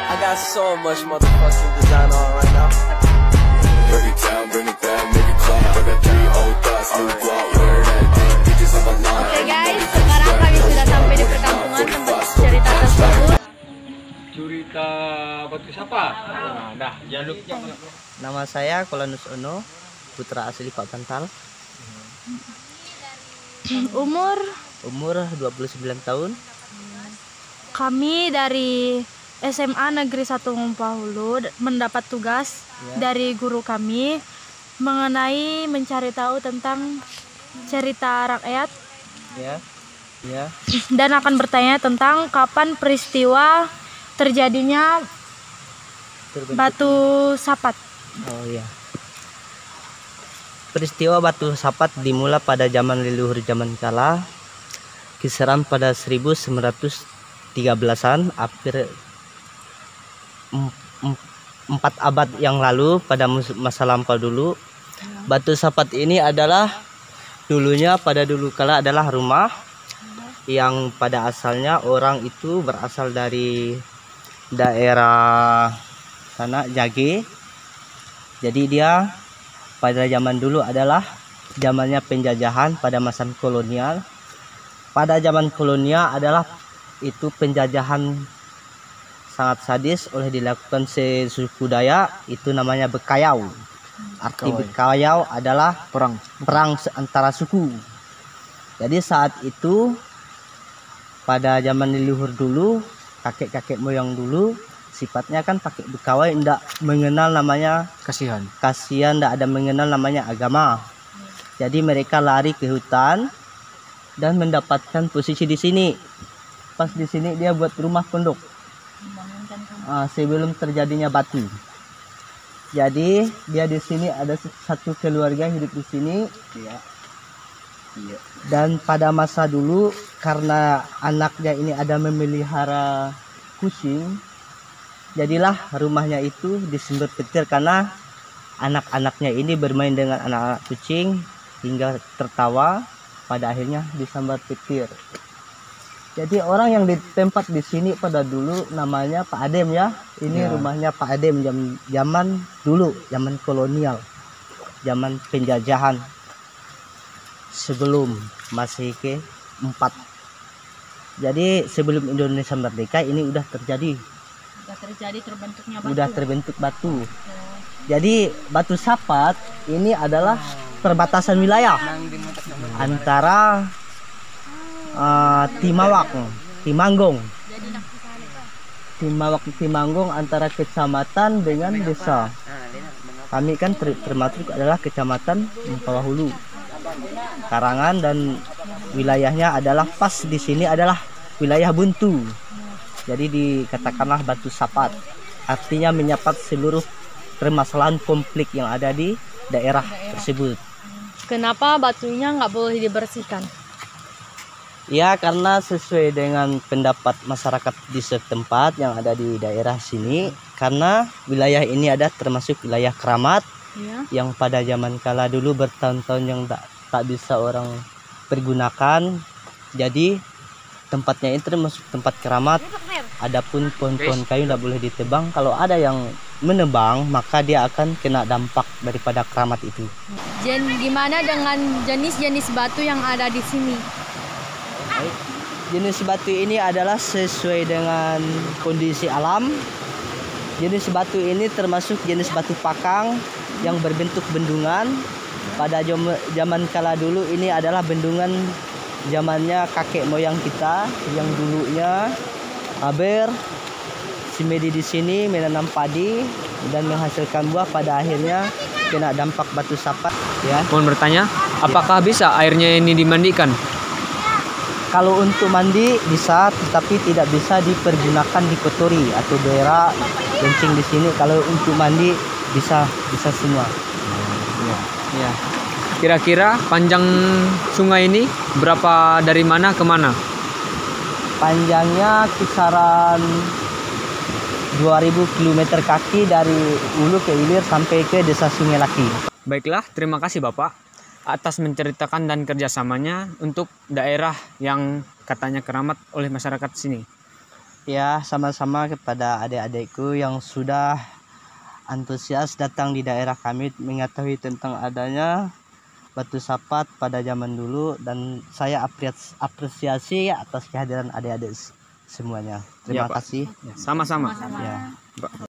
I got so much motherfucking design on right now. Break it down, bring it back, make it clap. I got 3 old thoughts, new guap, where that dick, bitches on my line. Oke guys, sekarang kami sudah sampai di perkampungan tempat cerita tersebut. Cerita Batu Sapa. Nah, dah jaluknya. Nama saya Kolanus Ono, putra asli Pak Pantal. Umur Umur 29 tahun. kami dari SMA Negeri 1 Ngumpahulu mendapat tugas dari guru kami mengenai mencari tahu tentang cerita rakyat Ya. dan akan bertanya tentang kapan peristiwa terjadinya Batu Sapat. Oh iya. Peristiwa Batu Sapat dimulai pada zaman leluhur zaman kala, kisaran pada 1913-an, hampir 4 abad yang lalu, pada masa lampau dulu. Batu Sapat ini adalah dulunya pada dulu kala adalah rumah yang pada asalnya orang itu berasal dari daerah sana Jage. Jadi dia pada zaman dulu adalah zamannya penjajahan pada masa kolonial. Pada zaman kolonial adalah itu penjajahan sangat sadis oleh dilakukan sesuku Dayak, itu namanya Bekayau. Arti Bekayau adalah perang antara suku. Jadi saat itu pada zaman leluhur dulu, kakek-kakek moyang dulu sifatnya kan pakai bekawai, tidak mengenal namanya Kasihan. tidak ada mengenal namanya agama. Jadi mereka lari ke hutan dan mendapatkan posisi di sini. Pas di sini dia buat rumah pondok sebelum terjadinya batu. Jadi dia di sini ada satu keluarga hidup di sini. Dan pada masa dulu karena anaknya ini ada memelihara kucing, jadilah rumahnya itu disember petir karena anak-anaknya ini bermain dengan anak-anak kucing hingga tertawa, pada akhirnya disambar petir. Jadi orang yang ditempat di sini pada dulu namanya Pak Adem ya. Ini rumahnya Pak Adem zaman dulu, zaman kolonial, zaman penjajahan sebelum Masehi ke-4. Jadi sebelum Indonesia merdeka ini udah terbentuknya batu. Udah terbentuk batu. Jadi Batu Sapat ini adalah perbatasan wilayah antara Timanggong antara kecamatan dengan desa. Kami kan termasuk adalah kecamatan Ngumpahulu, Karangan, dan wilayahnya adalah pas di sini adalah wilayah buntu. Jadi dikatakanlah Batu Sapat, artinya menyapat seluruh permasalahan konflik yang ada di daerah tersebut. Kenapa batunya nggak boleh dibersihkan? Ya, karena sesuai dengan pendapat masyarakat di setempat yang ada di daerah sini, karena wilayah ini ada termasuk wilayah keramat yang pada zaman kala dulu bertahun-tahun yang tak bisa orang pergunakan. Jadi tempatnya ini termasuk tempat keramat. Adapun pohon-pohon kayu tidak boleh ditebang. Kalau ada yang menebang, maka dia akan kena dampak daripada keramat itu. Gimana dengan jenis-jenis batu yang ada di sini? Jenis batu ini adalah sesuai dengan kondisi alam. Jenis batu ini termasuk jenis batu pakang yang berbentuk bendungan. Pada zaman kala dulu ini adalah bendungan zamannya kakek moyang kita yang dulunya haber simedi di sini menanam padi dan menghasilkan buah, pada akhirnya kena dampak Batu Sapat ya. Mohon bertanya, apakah bisa airnya ini dimandikan? Kalau untuk mandi bisa, tetapi tidak bisa dipergunakan dikotori atau berak kencing di sini. Kalau untuk mandi bisa semua. Ya. Kira-kira panjang sungai ini berapa, dari mana ke mana? Panjangnya kisaran 2000 km kaki dari hulu ke hilir sampai ke desa Sungai Laki. Baiklah, terima kasih Bapak atas menceritakan dan kerjasamanya untuk daerah yang katanya keramat oleh masyarakat sini. Ya, sama-sama kepada adik-adikku yang sudah antusias datang di daerah kami mengetahui tentang adanya batu sapat pada zaman dulu, dan saya apresiasi atas kehadiran adik-adik semuanya. Terima Ya, Pak. kasih. Sama-sama. Ya.